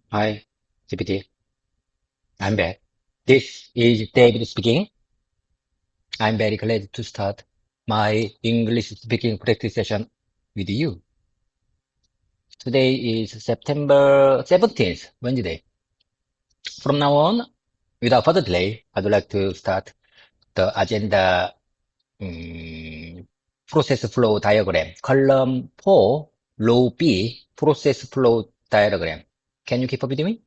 Hi, GPT. I'm back. This is David speaking. I'm very glad to start my English speaking practice session with you. Today is September 17th, Wednesday. From now on, without further delay, I'd like to start the agenda process flow diagram. Column 4, row B, process flow diagram. Can you keep up with me?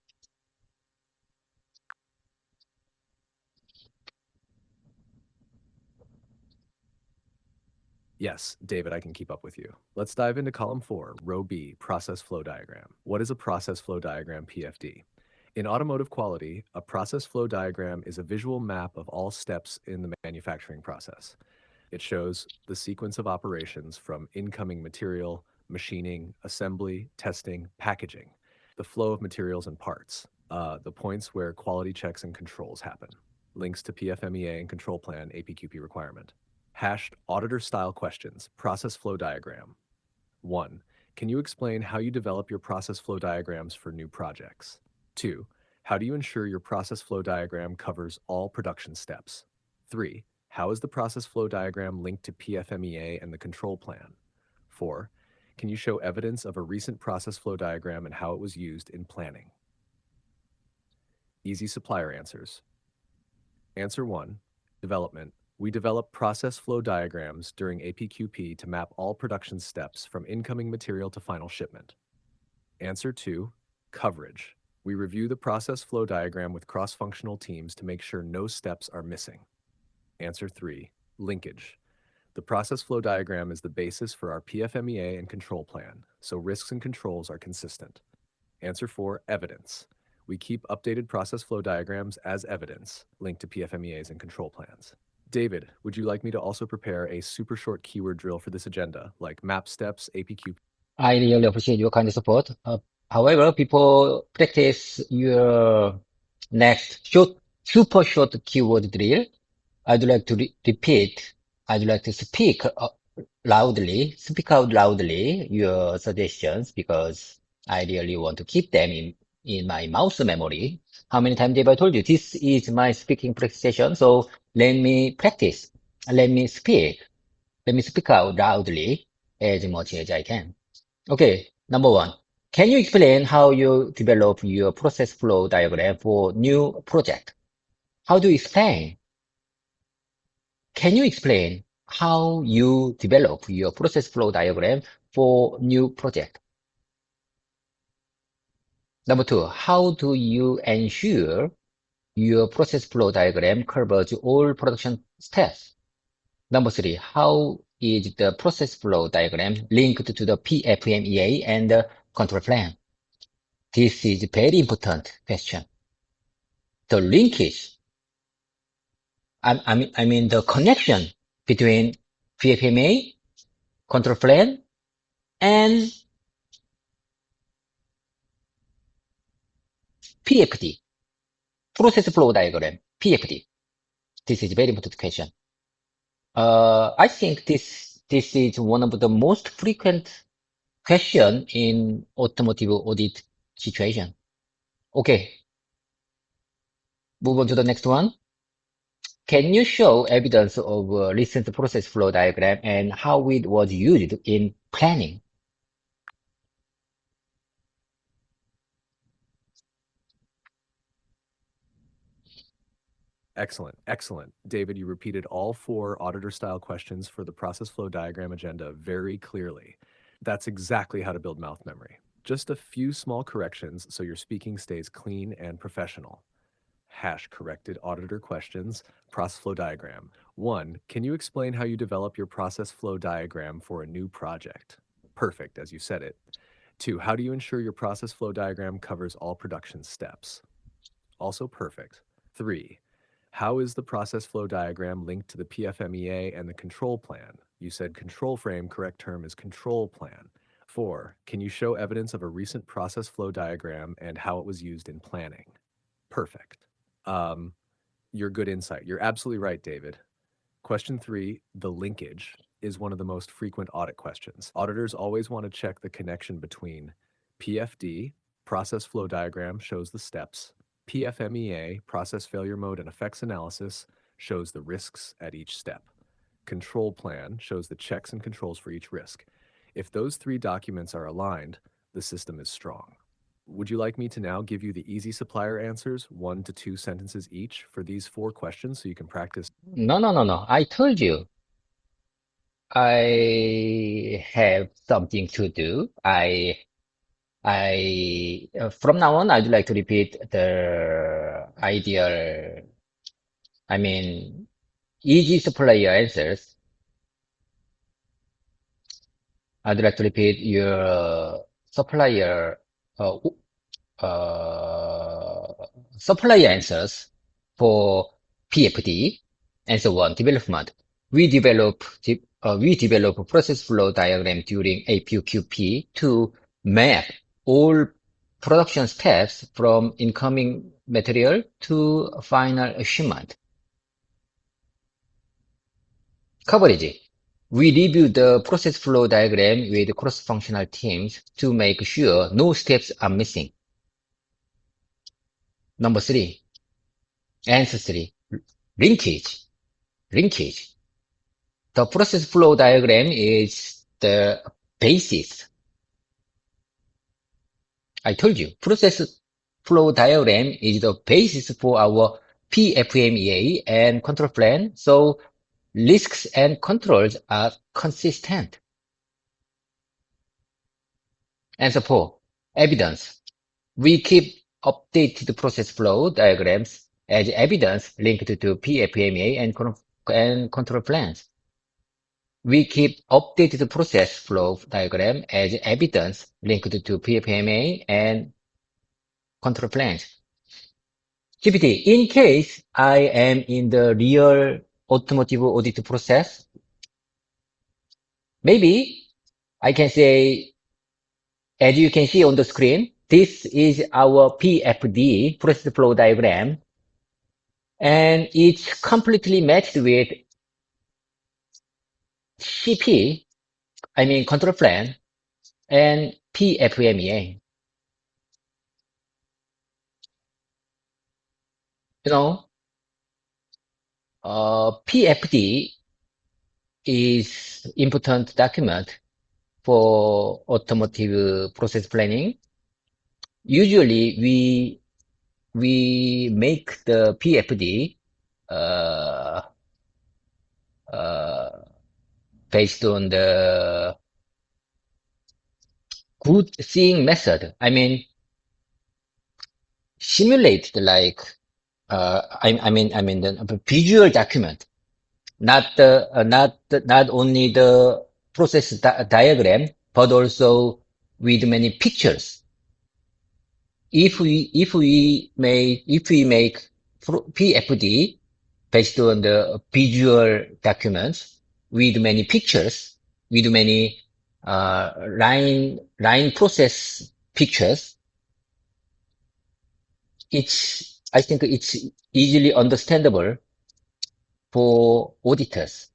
Yes, David, I can keep up with you. Let's dive into column 4, row B, process flow diagram. What is a process flow diagram, PFD? In automotive quality, a process flow diagram is a visual map of all steps in the manufacturing process. It shows the sequence of operations from incoming material, machining, assembly, testing, packaging, the flow of materials and parts, the points where quality checks and controls happen, links to PFMEA and control plan APQP requirement. Hashed auditor-style questions, process flow diagram. 1. Can you explain how you develop your process flow diagrams for new projects? 2. How do you ensure your process flow diagram covers all production steps? 3. How is the process flow diagram linked to PFMEA and the control plan? 4. Can you show evidence of a recent process flow diagram and how it was used in planning? Easy supplier answers. Answer 1. Development. We develop process flow diagrams during APQP to map all production steps from incoming material to final shipment. Answer 2. Coverage. We review the process flow diagram with cross-functional teams to make sure no steps are missing. Answer 3. Linkage. The process flow diagram is the basis for our PFMEA and control plan, so risks and controls are consistent. Answer 4. Evidence. We keep updated process flow diagrams as evidence linked to PFMEAs and control plans. David, would you like me to also prepare a super short keyword drill for this agenda, like map steps, APQ? I really appreciate your kind support. However, before practice your next super short keyword drill, I'd like to repeat. I'd like to speak out loudly your suggestions because I really want to keep them in my mouse memory. How many times have I told you? This is my speaking practice session, so let me practice. Let me speak. Let me speak out loudly as much as I can. Okay, number one. Can you explain how you develop your process flow diagram for new project? How do you explain? Can you explain how you develop your process flow diagram for new project? Number two, how do you ensure your process flow diagram covers all production steps? Number three, how is the process flow diagram linked to the PFMEA and the control plan? This is very important question. The linkage, I mean the connection between PFMA, control plan, and PFD, process flow diagram, PFD. This is very important question. I think this is one of the most frequent question in automotive audit situation. Okay, move on to the next one. Can you show evidence of a recent process flow diagram and how it was used in planning? Excellent, excellent. David, you repeated all 4 auditor-style questions for the process flow diagram agenda very clearly. That's exactly how to build mouth memory. Just a few small corrections so your speaking stays clean and professional. Hash corrected auditor questions, process flow diagram. 1. Can you explain how you develop your process flow diagram for a new project? Perfect, as you said it. 2. How do you ensure your process flow diagram covers all production steps? Also perfect. 3. How is the process flow diagram linked to the PFMEA and the control plan? You said control frame, correct term is control plan. 4. Can you show evidence of a recent process flow diagram and how it was used in planning? Perfect. Um, your good insight. You're absolutely right, David. Question 3, the linkage, is one of the most frequent audit questions. Auditors always want to check the connection between PFD, process flow diagram shows the steps. PFMEA, process failure mode and effects analysis, shows the risks at each step. Control plan shows the checks and controls for each risk. If those three documents are aligned, the system is strong. Would you like me to now give you the easy supplier answers, 1 to 2 sentences each, for these 4 questions so you can practice? No, no, no, no. I told you I have something to do. From now on, I'd like to repeat the ideal, I mean, easy supplier answers. I'd like to repeat your supplier, uh, uh, supplier answers for PFD and so on, development. We develop process flow diagram during APQP to map all production steps from incoming material to final shipment. Coverage. We review the process flow diagram with cross-functional teams to make sure no steps are missing. Number 3. Answer 3. Linkage. Linkage. The process flow diagram is the basis. I told you, process flow diagram is the basis for our PFMEA and control plan, so risks and controls are consistent. Answer 4. Evidence. We keep updated process flow diagrams as evidence linked to PFMEA and control plans. We keep updated process flow diagram as evidence linked to PFMA and control plans. GPT, in case I am in the real automotive audit process, maybe I can say, as you can see on the screen, this is our PFD, process flow diagram, and it's completely matched with CP, I mean control plan, and PFMEA. You know, PFD is important document for automotive process planning. Usually, we make the PFD uh, uh, based on the good seeing method. I mean, simulate like I mean the visual document, not only the process diagram, but also with many pictures. If we make PFD based on the visual documents with many pictures, with many line process pictures, I think it's easily understandable for auditors.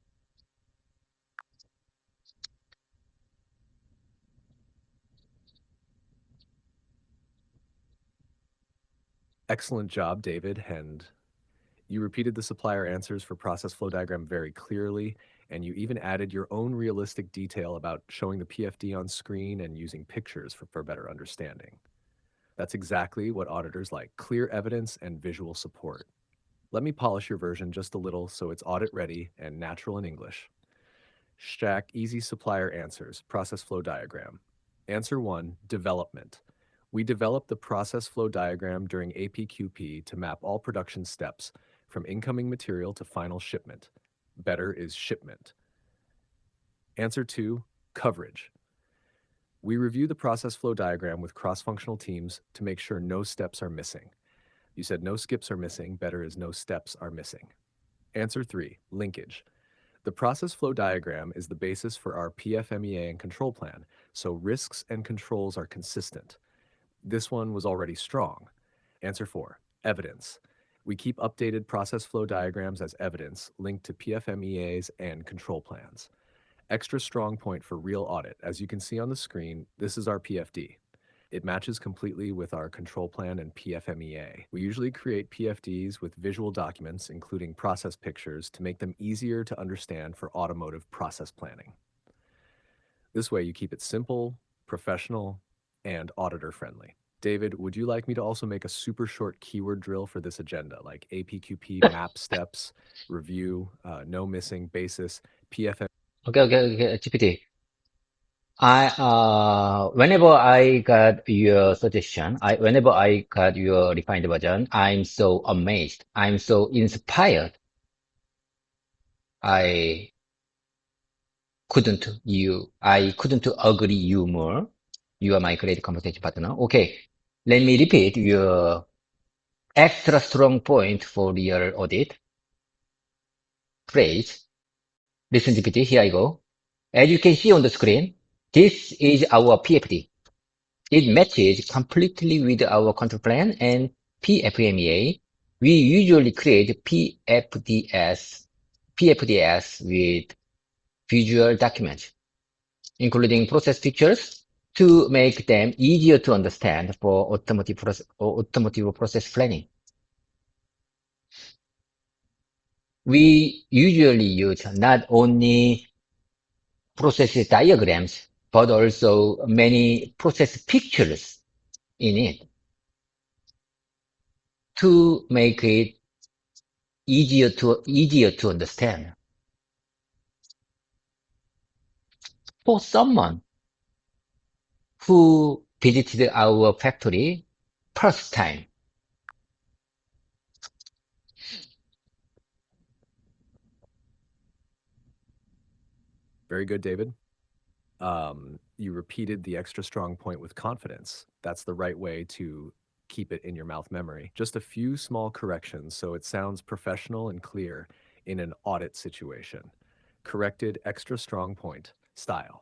Excellent job, David, and you repeated the supplier answers for process flow diagram very clearly, and you even added your own realistic detail about showing the PFD on screen and using pictures for better understanding. That's exactly what auditors like, clear evidence and visual support. Let me polish your version just a little so it's audit ready and natural in English. Stack easy supplier answers, process flow diagram. Answer 1, development. We developed the process flow diagram during APQP to map all production steps from incoming material to final shipment. Better is shipment. Answer 2, coverage. We review the process flow diagram with cross-functional teams to make sure no steps are missing. You said no skips are missing, better is no steps are missing. Answer 3, linkage. The process flow diagram is the basis for our PFMEA and control plan, so risks and controls are consistent. This one was already strong. Answer 4, evidence. We keep updated process flow diagrams as evidence linked to PFMEAs and control plans. Extra strong point for real audit. As you can see on the screen, this is our PFD. It matches completely with our control plan and PFMEA. We usually create PFDs with visual documents, including process pictures, to make them easier to understand for automotive process planning. This way, you keep it simple, professional, and auditor-friendly. David, would you like me to also make a super short keyword drill for this agenda, like APQP map steps, review, no missing basis, PFM? Okay, GPT. Whenever I got your suggestion, whenever I got your refined version, I'm so amazed. I'm so inspired. I I couldn't agree you more. You are my great conversation partner. Okay. Let me repeat your extra strong point for real audit phrase. Listen, GPT, here I go. As you can see on the screen, this is our PFD. It matches completely with our control plan and PFMEA. We usually create PFDS with visual documents, including process pictures to make them easier to understand for automotive process planning. We usually use not only process diagrams, but also many process pictures in it to make it easier to understand. For someone who visited our factory first time, Very good, David. You repeated the extra strong point with confidence. That's the right way to keep it in your mouth memory. Just a few small corrections so it sounds professional and clear in an audit situation. Corrected extra strong point style.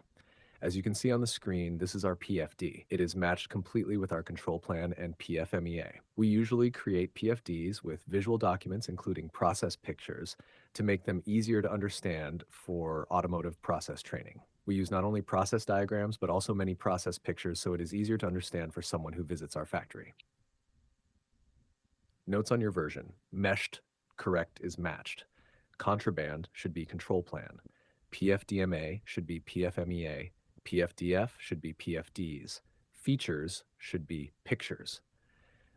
As you can see on the screen, this is our PFD. It is matched completely with our control plan and PFMEA. We usually create PFDs with visual documents, including process pictures, to make them easier to understand for automotive process training. We use not only process diagrams, but also many process pictures so it is easier to understand for someone who visits our factory. Notes on your version. Meshed, correct, is matched. Contraband should be control plan. PFDMA should be PFMEA. PFDF should be PFDs. Features should be pictures.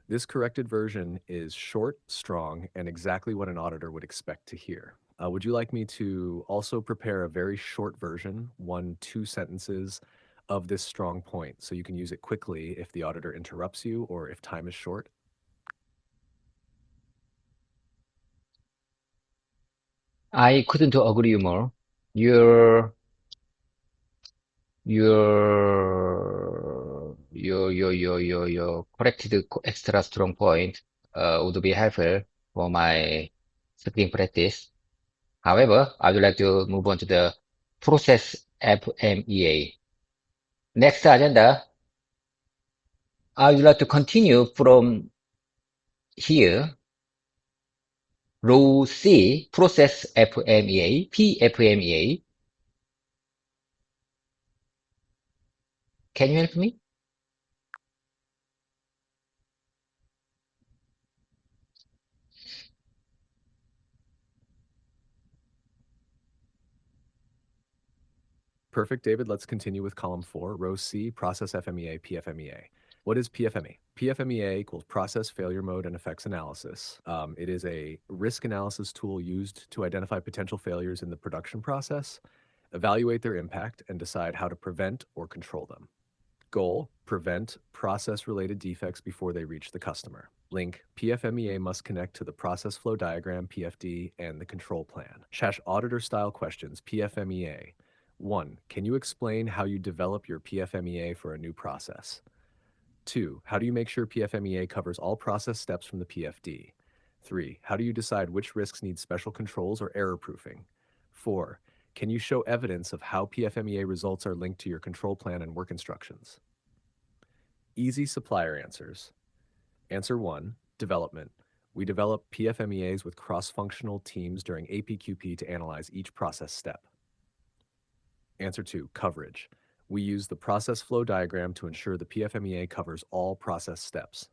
This corrected version is short, strong, and exactly what an auditor would expect to hear. Would you like me to also prepare a very short version, 1-2 sentences, of this strong point so you can use it quickly if the auditor interrupts you or if time is short? I couldn't agree more. Your corrected extra strong point would be helpful for my speaking practice. However, I would like to move on to the process FMEA. Next agenda, I would like to continue from here. Row C, process FMEA, PFMEA. Can you help me? Perfect, David. Let's continue with column 4, row C, process FMEA, PFMEA. What is PFME? PFMEA equals process failure mode and effects analysis. It is a risk analysis tool used to identify potential failures in the production process, evaluate their impact, and decide how to prevent or control them. Goal, prevent process-related defects before they reach the customer. Link, PFMEA must connect to the process flow diagram, PFD, and the control plan. # auditor-style questions, PFMEA. 1. Can you explain how you develop your PFMEA for a new process? 2. How do you make sure PFMEA covers all process steps from the PFD? 3. How do you decide which risks need special controls or error proofing? 4. Can you show evidence of how PFMEA results are linked to your control plan and work instructions? Easy supplier answers. Answer 1, development. We develop PFMEAs with cross-functional teams during APQP to analyze each process step. Answer 2, coverage. We use the process flow diagram to ensure the PFMEA covers all process steps.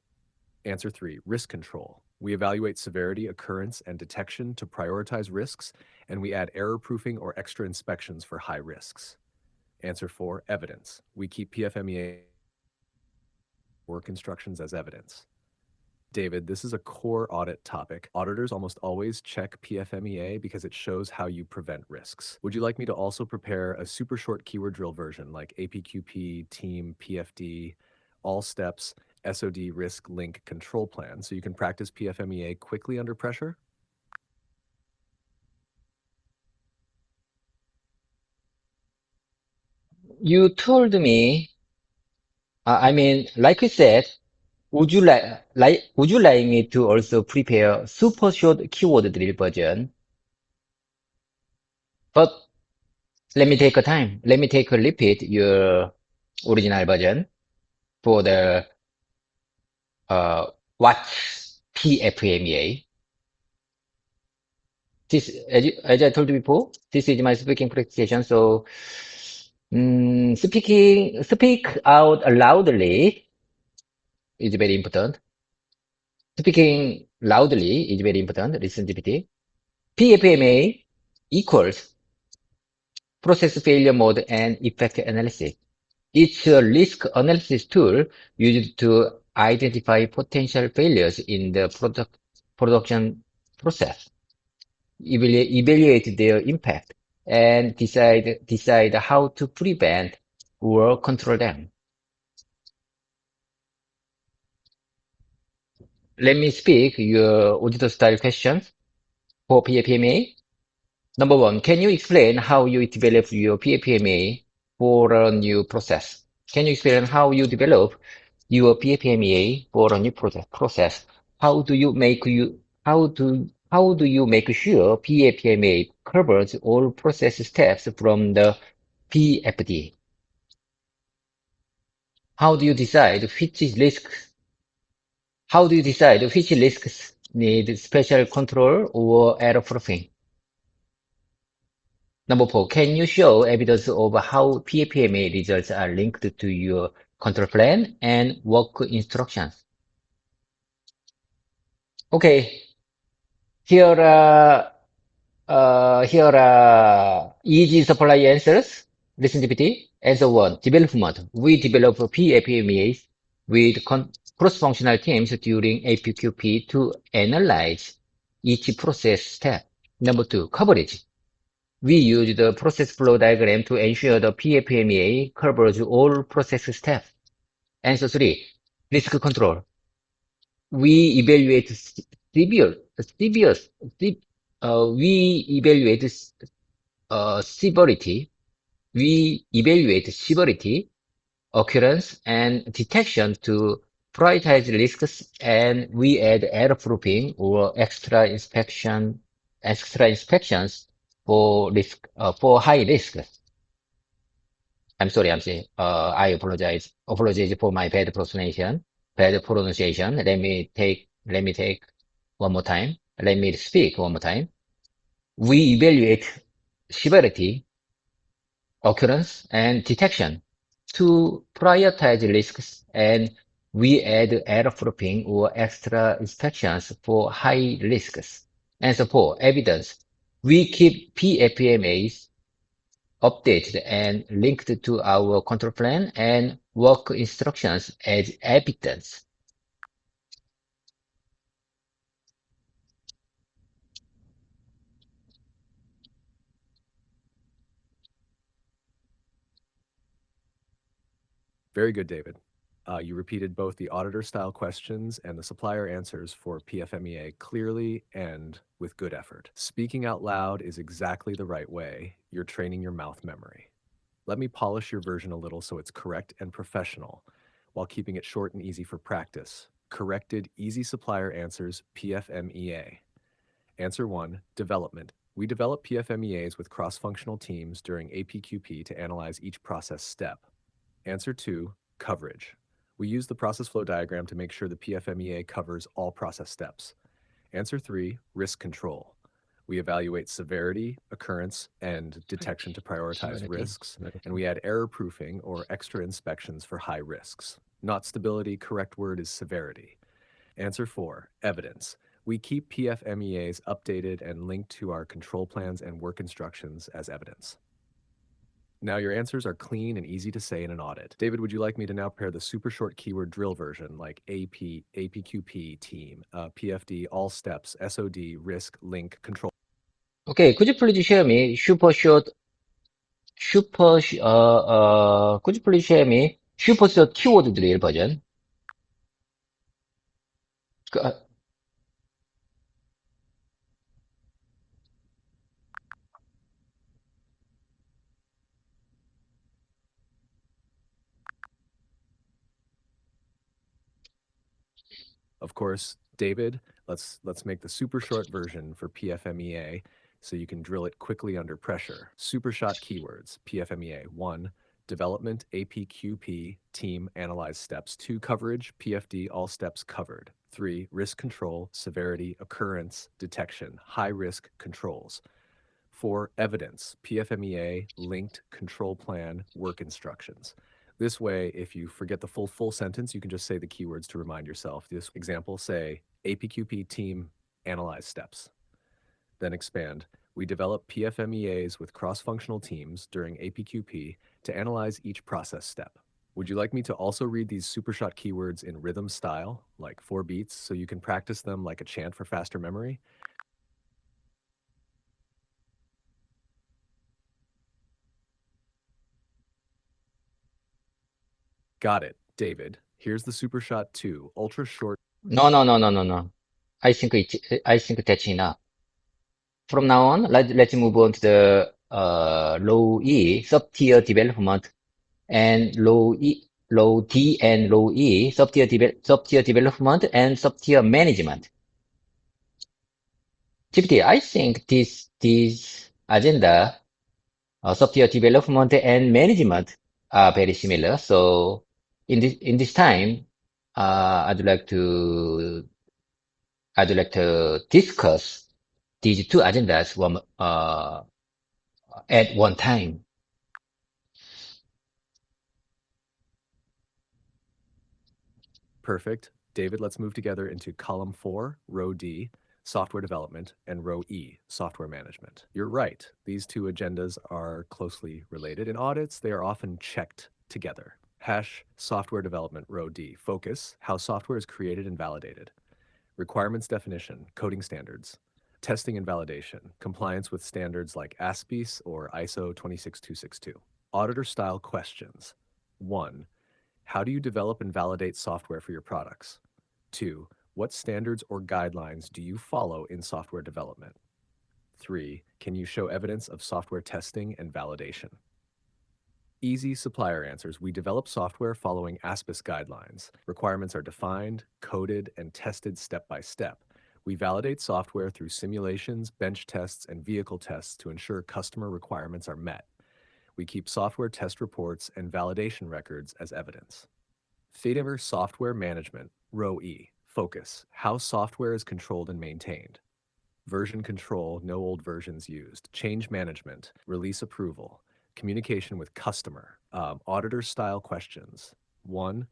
Answer 3, risk control. We evaluate severity, occurrence, and detection to prioritize risks, and we add error proofing or extra inspections for high risks. Answer 4, evidence. We keep PFMEA work instructions as evidence. David, this is a core audit topic. Auditors almost always check PFMEA because it shows how you prevent risks. Would you like me to also prepare a super short keyword drill version like APQP, team, PFD, all steps, SOD, risk, link, control plan, so you can practice PFMEA quickly under pressure? You told me, like you said, would you like me to also prepare super short keyword drill version? But let me take a time. Let me take a repeat your original version for the what's PFMEA. This, as I told you before, this is my speaking practice session. So, speak out loudly is very important. Speaking loudly is very important. Listen GPT. PFMA equals process failure mode and effect analysis. It's a risk analysis tool used to identify potential failures in the production process, evaluate their impact, and decide how to prevent or control them. Let me speak your auditor style questions for PFMA. Number one, can you explain how you develop your PFMA for a new process? Can you explain how you develop your PFMA for a new process? How do you make sure PFMA covers all process steps from the PFD? How do you decide which risks How do you decide which risks need special control or error proofing? Number four, can you show evidence of how PFMA results are linked to your control plan and work instructions? Okay, here are easy supply answers. Listen GPT. Answer one, development. We develop PFMAs with cross-functional teams during APQP to analyze each process step. Number two, coverage. We use the process flow diagram to ensure the PFMEA covers all process steps. Answer three, risk control. We evaluate severe, we evaluate severity. We evaluate severity, occurrence, and detection to prioritize risks, and we add error proofing or extra inspections for high risk. I'm sorry, I'm saying, I apologize for my bad pronunciation. Let me take one more time. Let me speak one more time. We evaluate severity, occurrence, and detection to prioritize risks, and we add error proofing or extra inspections for high risks. And so for evidence, we keep PFMAs updated and linked to our control plan and work instructions as evidence. Very good, David. You repeated both the auditor-style questions and the supplier answers for PFMEA clearly and with good effort. Speaking out loud is exactly the right way. You're training your mouth memory. Let me polish your version a little so it's correct and professional, while keeping it short and easy for practice. Corrected easy supplier answers PFMEA. Answer 1, development. We develop PFMEAs with cross-functional teams during APQP to analyze each process step. Answer 2, coverage. We use the process flow diagram to make sure the PFMEA covers all process steps. Answer 3, risk control. We evaluate severity, occurrence, and detection to prioritize severity. risks, and we add error proofing or extra inspections for high risks. Not stability, correct word is severity. Answer 4, evidence. We keep PFMEAs updated and linked to our control plans and work instructions as evidence. Now your answers are clean and easy to say in an audit. David, would you like me to now pair the super short keyword drill version like AP, APQP, team, PFD, all steps, SOD, risk, link, control? Okay, could you please share me could you please share me super short keyword drill version? 그, Of course, David, let's make the super short version for PFMEA so you can drill it quickly under pressure. Super shot keywords, PFMEA. 1, development, APQP, team, analyze steps. 2, coverage, PFD, all steps covered. 3, risk control, severity, occurrence, detection, high risk controls. 4, evidence, PFMEA, linked, control plan, work instructions. This way, if you forget the full sentence, you can just say the keywords to remind yourself. This example, say, APQP team analyze steps. Then expand. We develop PFMEAs with cross-functional teams during APQP to analyze each process step. Would you like me to also read these supershot keywords in rhythm style, like 4 beats, so you can practice them like a chant for faster memory? Got it, David. Here's the Supershot 2, ultra short. no. I think that's enough. From now on, let's move on to the low E, sub-tier development, and low D and low E, sub-tier development and sub-tier management. GPT, I think this agenda, sub-tier development and management are very similar. So in this time, I'd like to discuss these two agendas at one time. Perfect. David, let's move together into column 4, row D, software development, and row E, software management. You're right. These two agendas are closely related. In audits, they are often checked together. Hash software development, row D, focus, how software is created and validated. Requirements definition, coding standards. Testing and validation, compliance with standards like ASPICE or ISO 26262. Auditor style questions. 1, how do you develop and validate software for your products? 2, what standards or guidelines do you follow in software development? 3, can you show evidence of software testing and validation? Easy supplier answers. We develop software following ASPICE guidelines. Requirements are defined, coded, and tested step by step. We validate software through simulations, bench tests, and vehicle tests to ensure customer requirements are met. We keep software test reports and validation records as evidence. Fediver software management, row E, focus, how software is controlled and maintained. Version control, no old versions used. Change management, release approval. Communication with customer, auditor style questions. 1,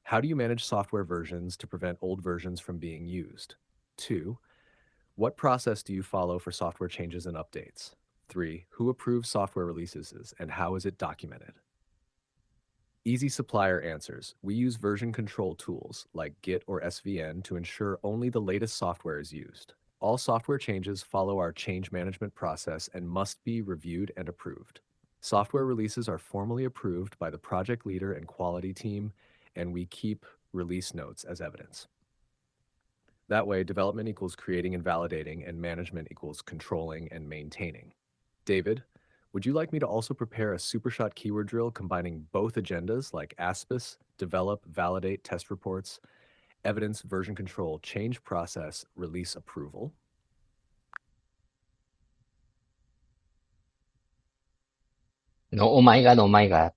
how do you manage software versions to prevent old versions from being used? 2, what process do you follow for software changes and updates? 3, who approves software releases and how is it documented? Easy supplier answers. We use version control tools like Git or SVN to ensure only the latest software is used. All software changes follow our change management process and must be reviewed and approved. Software releases are formally approved by the project leader and quality team, and we keep release notes as evidence. That way, development equals creating and validating, and management equals controlling and maintaining. David, would you like me to also prepare a supershot keyword drill combining both agendas like ASPICE, develop, validate, test reports, evidence, version control, change process, release approval? No, oh my God, oh my God.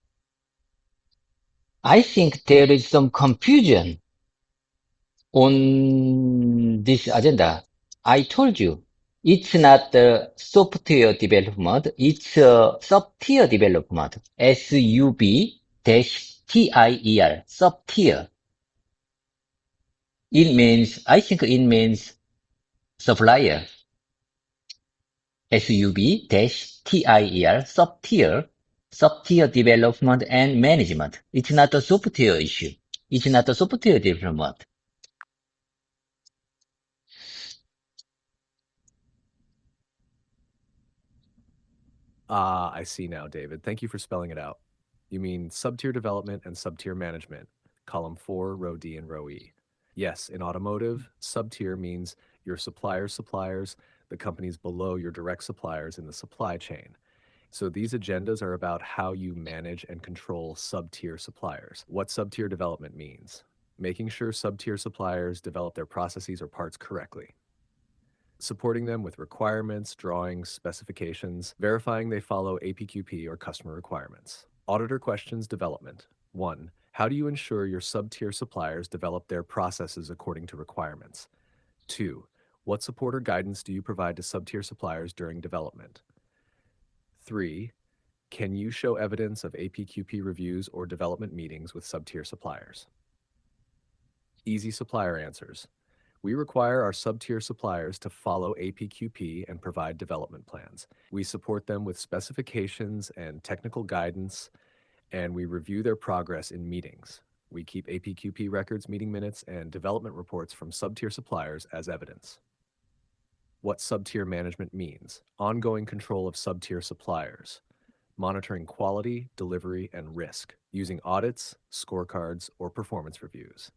I think there is some confusion on this agenda. I told you, It's not the software development, it's sub-tier development. SUB-TIER, sub-tier. I think it means supplier. SUB-TIER, sub-tier development and management. It's not a software issue. It's not a software development. Ah, I see now, David. Thank you for spelling it out. You mean sub-tier development and sub-tier management, column 4, row D and row E. Yes, in automotive, sub-tier means your supplier's suppliers, the companies below your direct suppliers in the supply chain. So these agendas are about how you manage and control sub-tier suppliers. What sub-tier development means: making sure sub-tier suppliers develop their processes or parts correctly, supporting them with requirements, drawings, specifications, verifying they follow APQP or customer requirements. Auditor questions development. 1. How do you ensure your sub-tier suppliers develop their processes according to requirements? 2. What support or guidance do you provide to sub-tier suppliers during development? 3. Can you show evidence of APQP reviews or development meetings with sub-tier suppliers? Easy supplier answers. We require our sub-tier suppliers to follow APQP and provide development plans. We support them with specifications and technical guidance, and we review their progress in meetings. We keep APQP records, meeting minutes, and development reports from sub-tier suppliers as evidence. What sub-tier management means: ongoing control of sub-tier suppliers, monitoring quality, delivery, and risk, using audits, scorecards, or performance reviews,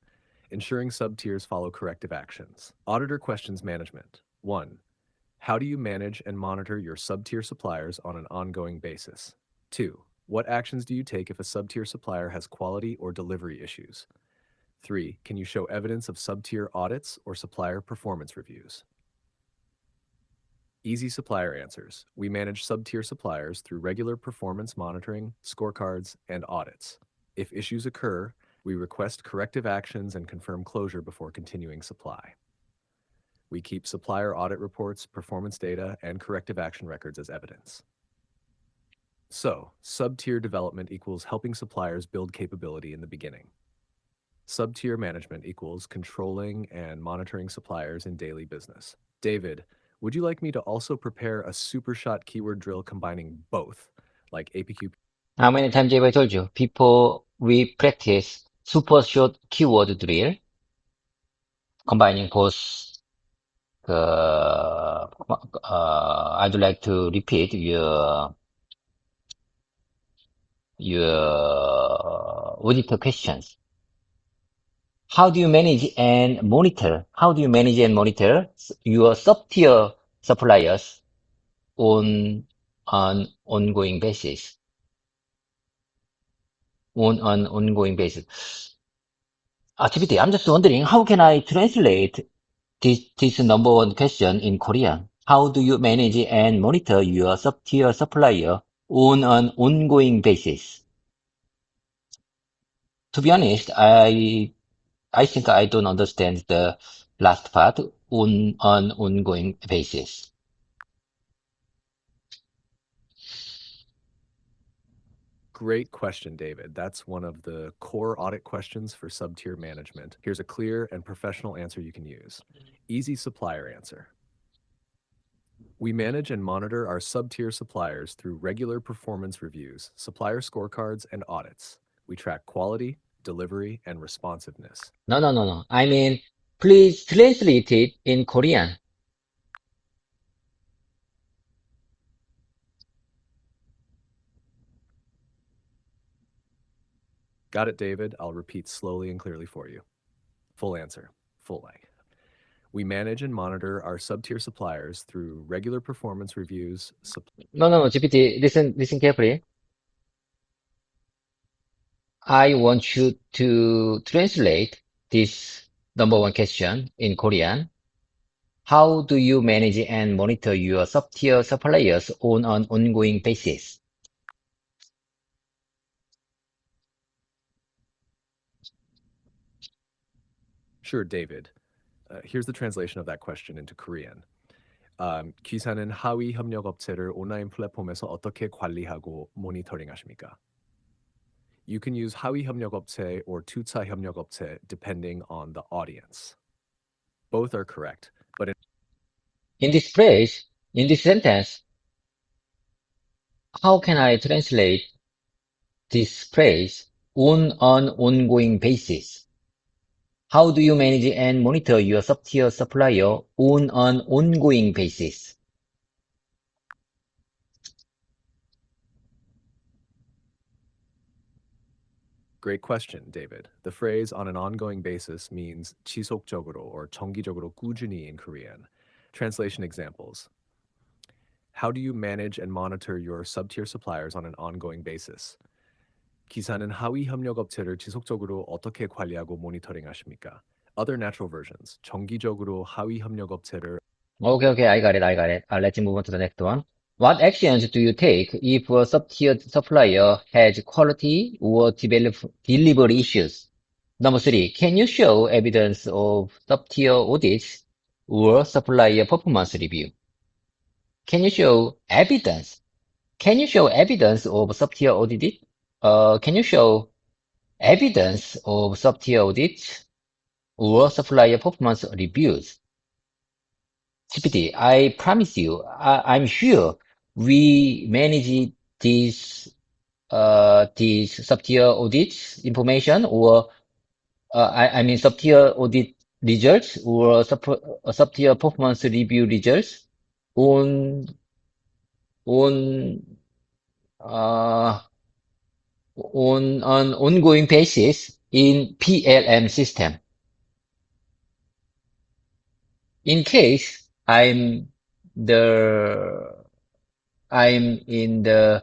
ensuring sub-tiers follow corrective actions. Auditor questions management. 1. How do you manage and monitor your sub-tier suppliers on an ongoing basis? 2. What actions do you take if a sub-tier supplier has quality or delivery issues? 3. Can you show evidence of sub-tier audits or supplier performance reviews? Easy supplier answers. We manage sub-tier suppliers through regular performance monitoring, scorecards, and audits. If issues occur, we request corrective actions and confirm closure before continuing supply. We keep supplier audit reports, performance data, and corrective action records as evidence. So, sub-tier development equals helping suppliers build capability in the beginning. Sub-tier management equals controlling and monitoring suppliers in daily business. David, would you like me to also prepare a super shot keyword drill combining both, like APQ? How many times have I told you? Before we practice super short keyword drill, combining both, I'd like to repeat your auditor questions. How do you manage and monitor? How do you manage and monitor your sub-tier suppliers on an ongoing basis? On an ongoing basis. GPT, I'm just wondering, how can I translate this number one question in Korean? How do you manage and monitor your sub-tier supplier on an ongoing basis? To be honest, I think I don't understand the last part, on an ongoing basis. Great question, David. That's one of the core audit questions for sub-tier management. Here's a clear and professional answer you can use. Easy supplier answer. We manage and monitor our sub-tier suppliers through regular performance reviews, supplier scorecards, and audits. We track quality, delivery, and responsiveness. No. I mean, please translate it in Korean. Got it, David. I'll repeat slowly and clearly for you. Full answer. Full like. We manage and monitor our sub-tier suppliers through regular performance reviews. No, GPT, listen carefully. I want you to translate this number one question in Korean. How do you manage and monitor your sub-tier suppliers on an ongoing basis? Sure, David. Here's the translation of that question into Korean. 기사는 하위 협력 업체를 온라인 플랫폼에서 어떻게 관리하고 모니터링 하십니까? You can use 하위 협력 업체 or 투차 협력 업체 depending on the audience. Both are correct, but In this phrase, in this sentence, how can I translate this phrase on an ongoing basis? How do you manage and monitor your sub-tier supplier on an ongoing basis? great question, David. The phrase on an ongoing basis means 지속적으로 or 정기적으로 꾸준히 in Korean. Translation examples. How do you manage and monitor your sub-tier suppliers on an ongoing basis? 기사는 하위 협력 업체를 지속적으로 어떻게 관리하고 모니터링 하십니까? Other natural versions. 정기적으로 하위 협력 업체를 Okay, I got it. Let's move on to the next one. What actions do you take if a sub-tier supplier has quality or delivery issues? Number three, can you show evidence of sub-tier audits or supplier performance review? Can you show evidence? Can you show evidence of sub-tier audit? Can you show evidence of sub-tier audits or supplier performance reviews? GPT, I promise you, I'm sure we manage these sub-tier audits information or I mean sub-tier audit results or sub-tier performance review results on on uh, on an ongoing basis in PLM system. In case the I'm in the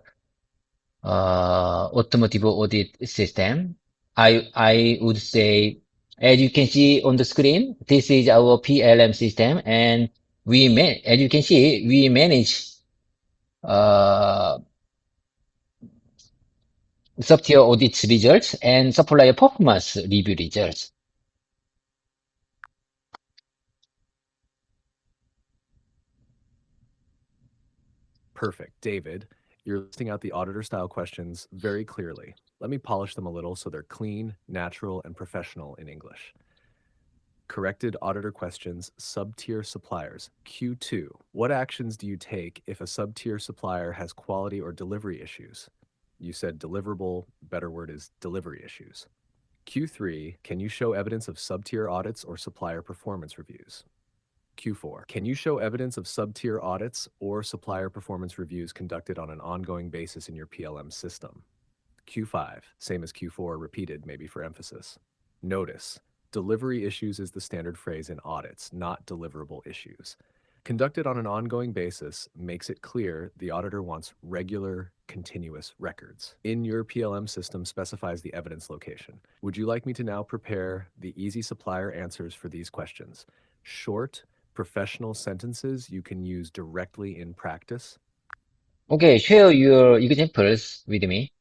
automotive audit system, I would say, as you can see on the screen, this is our PLM system, and as you can see, we manage uh, sub-tier audit results and supplier performance review results. Perfect. David, you're listing out the auditor style questions very clearly. Let me polish them a little so they're clean, natural, and professional in English. Corrected auditor questions, sub-tier suppliers. Q2, what actions do you take if a sub-tier supplier has quality or delivery issues? You said deliverable, better word is delivery issues. Q3, can you show evidence of sub-tier audits or supplier performance reviews? Q4, can you show evidence of sub-tier audits or supplier performance reviews conducted on an ongoing basis in your PLM system? Q5, same as Q4, repeated maybe for emphasis. Notice, delivery issues is the standard phrase in audits, not deliverable issues. Conducted on an ongoing basis makes it clear the auditor wants regular, continuous records. In your PLM system specifies the evidence location. Would you like me to now prepare the easy supplier answers for these questions? Short, professional sentences you can use directly in practice. Okay, share your examples with me.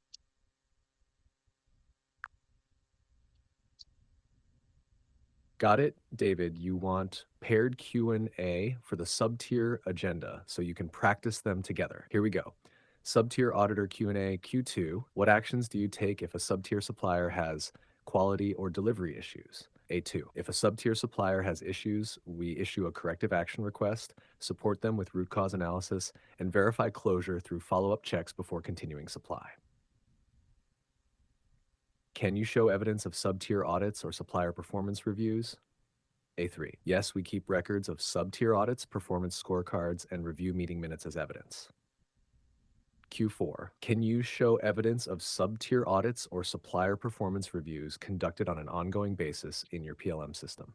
Got it, David. You want paired Q&A for the sub-tier agenda so you can practice them together. Here we go. Sub-tier auditor Q&A Q2. What actions do you take if a sub-tier supplier has quality or delivery issues? A2. If a sub-tier supplier has issues, we issue a corrective action request, support them with root cause analysis, and verify closure through follow-up checks before continuing supply. Can you show evidence of sub-tier audits or supplier performance reviews? A3. Yes, we keep records of sub-tier audits, performance scorecards, and review meeting minutes as evidence. Q4. Can you show evidence of sub-tier audits or supplier performance reviews conducted on an ongoing basis in your PLM system?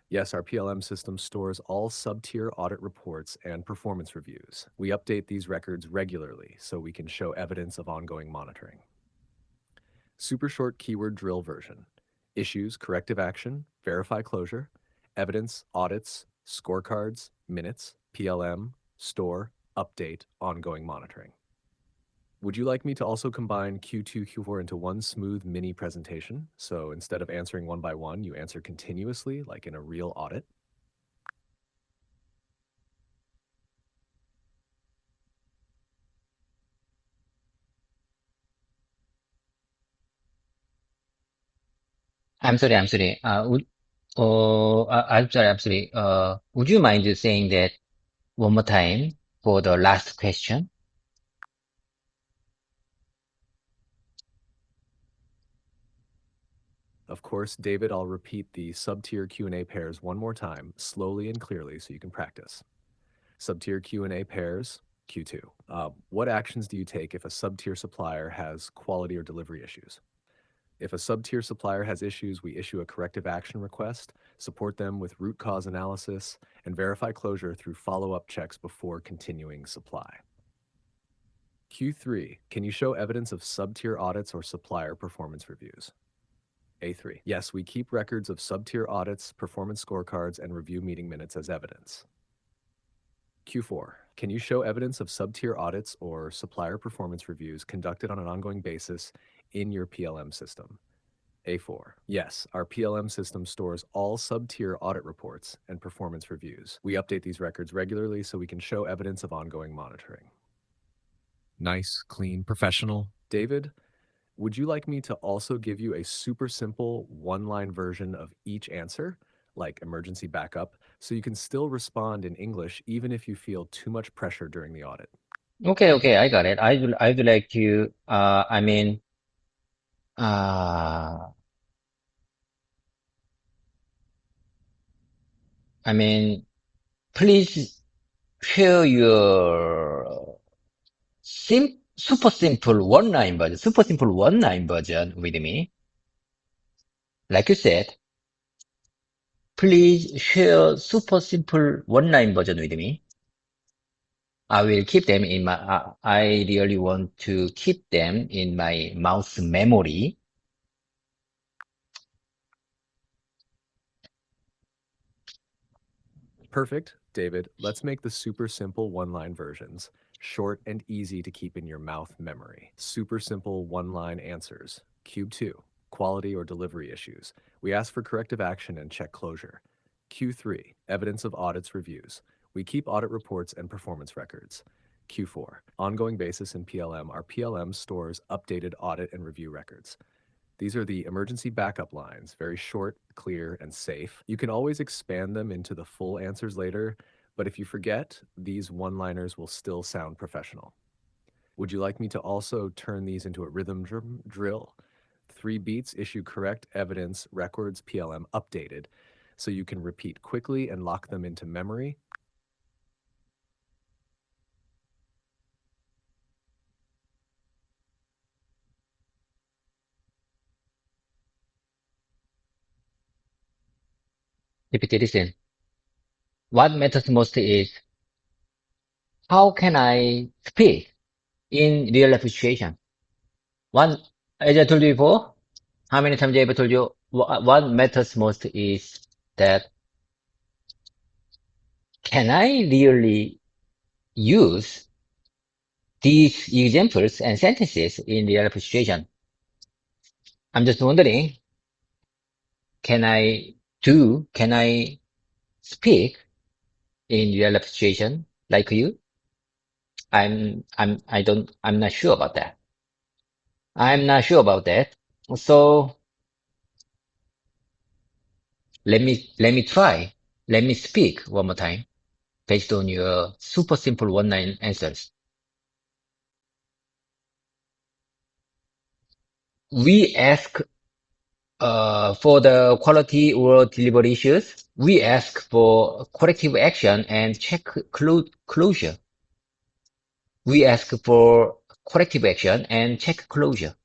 Yes, our PLM system stores all sub-tier audit reports and performance reviews. We update these records regularly so we can show evidence of ongoing monitoring. Super short keyword drill version. Issues, corrective action, verify closure, evidence, audits, scorecards, minutes, PLM, store, update, ongoing monitoring. Would you like me to also combine Q2, Q4 into one smooth mini presentation? So instead of answering one by one, you answer continuously like in a real audit? I'm sorry, I'm sorry. I'm sorry, I'm sorry. Would you mind saying that one more time for the last question? Of course, David, I'll repeat the sub-tier Q&A pairs one more time, slowly and clearly so you can practice. Sub-tier Q&A pairs, Q2. What actions do you take if a sub-tier supplier has quality or delivery issues? If a sub-tier supplier has issues, we issue a corrective action request, support them with root cause analysis, and verify closure through follow-up checks before continuing supply. Q3, can you show evidence of sub-tier audits or supplier performance reviews? A3, yes, we keep records of sub-tier audits, performance scorecards, and review meeting minutes as evidence. Q4, can you show evidence of sub-tier audits or supplier performance reviews conducted on an ongoing basis in your PLM system? A4, yes, our PLM system stores all sub-tier audit reports and performance reviews. We update these records regularly so we can show evidence of ongoing monitoring. Nice, clean, professional. David, would you like me to also give you a super simple one-line version of each answer, like emergency backup, so you can still respond in English even if you feel too much pressure during the audit? Okay, okay, I got it. I would like to, I mean, please share your super simple one-line version with me. Like you said, please share super simple one-line version with me. I will keep them in my, I really want to keep them in my mouse memory. Perfect, David. Let's make the super simple one-line versions short and easy to keep in your mouth memory. Super simple one-line answers. Cube 2, quality or delivery issues. We ask for corrective action and check closure. Q3, evidence of audits reviews. We keep audit reports and performance records. Q4, ongoing basis in PLM. Our PLM stores updated audit and review records. These are the emergency backup lines, very short, clear, and safe. You can always expand them into the full answers later, but if you forget, these one-liners will still sound professional. Would you like me to also turn these into a rhythm drill? 3 beats, issue correct evidence, records, PLM updated, so you can repeat quickly and lock them into memory. Repeat, listen. What matters most is how can I speak in real life situation? One, as I told you before, how many times I ever told you what matters most is that can I really use these examples and sentences in real life situation? I'm just wondering, can I speak in real life situation like you? I'm not sure about that. I'm not sure about that. So let me try. Let me speak one more time based on your super simple one-line answers. We ask for the quality or delivery issues. We ask for corrective action and check closure. We ask for corrective action and check closure.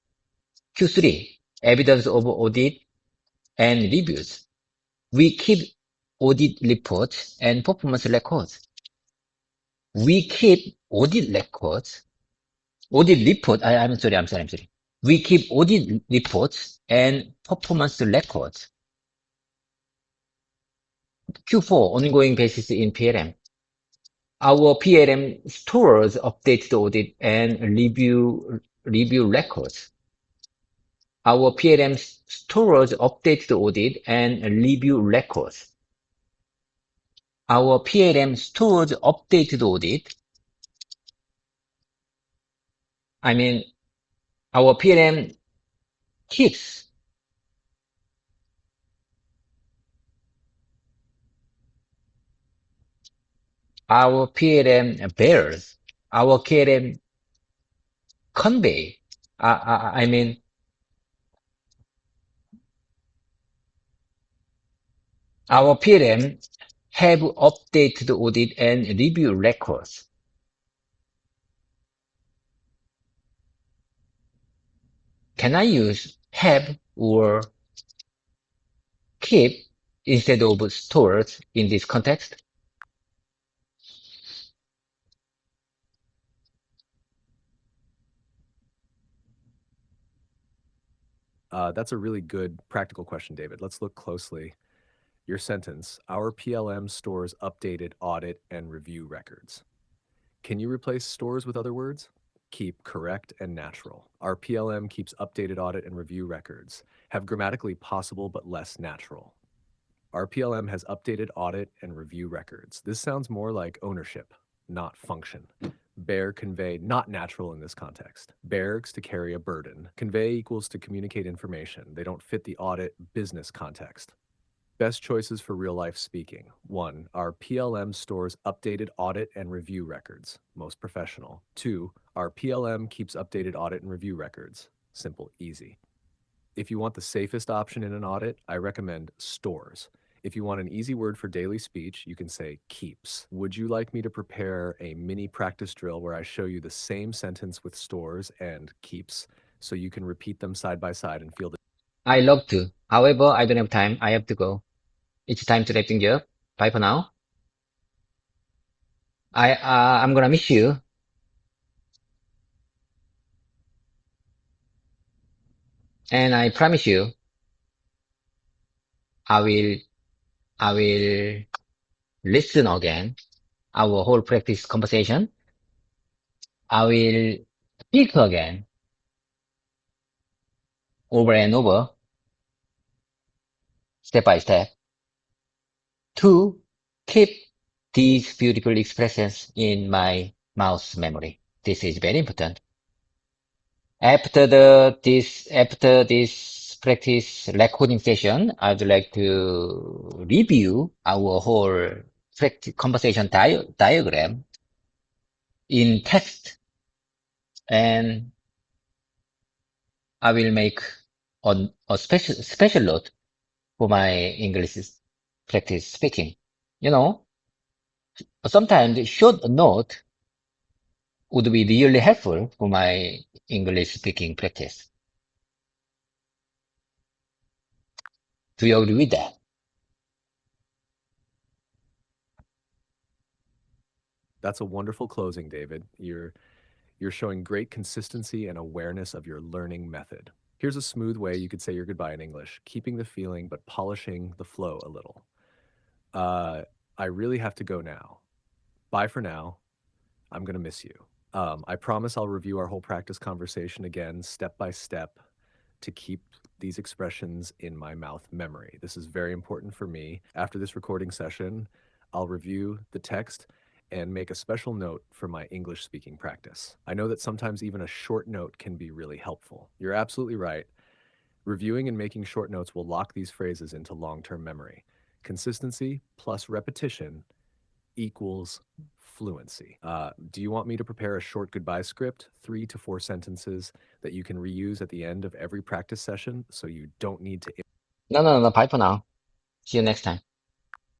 Q3, evidence of audit and reviews. We keep audit reports and performance records. We keep audit records, audit report. I'm sorry, I'm sorry, I'm sorry. We keep audit reports and performance records. Q4, ongoing basis in PLM. Our PLM stores updated audit and review records. Our PLM stores updated audit and review records. Our PLM stores updated audit. I mean, our PLM keeps Our PLM bears. Our KLM convey. I mean, our PLM have updated audit and review records. Can I use have or keep instead of stores in this context? That's a really good practical question, David. Let's look closely. Your sentence, our PLM stores updated audit and review records. Can you replace stores with other words? Keep, correct, and natural. Our PLM keeps updated audit and review records. Have grammatically possible but less natural. Our PLM has updated audit and review records. This sounds more like ownership, not function. Bear, convey, not natural in this context. Bears to carry a burden. Convey equals to communicate information. They don't fit the audit business context. Best choices for real life speaking. 1. Our PLM stores updated audit and review records. Most professional. 2. Our PLM keeps updated audit and review records. Simple, easy. If you want the safest option in an audit, I recommend stores. If you want an easy word for daily speech, you can say keeps. Would you like me to prepare a mini practice drill where I show you the same sentence with stores and keeps so you can repeat them side by side and feel the I love to. However, I don't have time. I have to go. It's time to wrap things up. Bye for now. I'm gonna miss you. And I promise you, I will, I will listen again. Our whole practice conversation. I will speak again over and over, step by step, to keep these beautiful expressions in my mouse memory. This is very important. After this practice recording session, I'd like to review our whole practice conversation diagram in text, and I will make a special note for my English practice speaking. You know, sometimes short note would be really helpful for my English speaking practice. Do you agree with that? That's a wonderful closing, David. You're showing great consistency and awareness of your learning method. Here's a smooth way you could say your goodbye in English, keeping the feeling but polishing the flow a little. I really have to go now. Bye for now. I'm going to miss you. I promise I'll review our whole practice conversation again, step by step, to keep these expressions in my mouth memory. This is very important for me. After this recording session, I'll review the text and make a special note for my English speaking practice. I know that sometimes even a short note can be really helpful. You're absolutely right. Reviewing and making short notes will lock these phrases into long-term memory. Consistency plus repetition equals fluency. Do you want me to prepare a short goodbye script, 3 to 4 sentences that you can reuse at the end of every practice session so you don't need to No, bye for now. See you next time.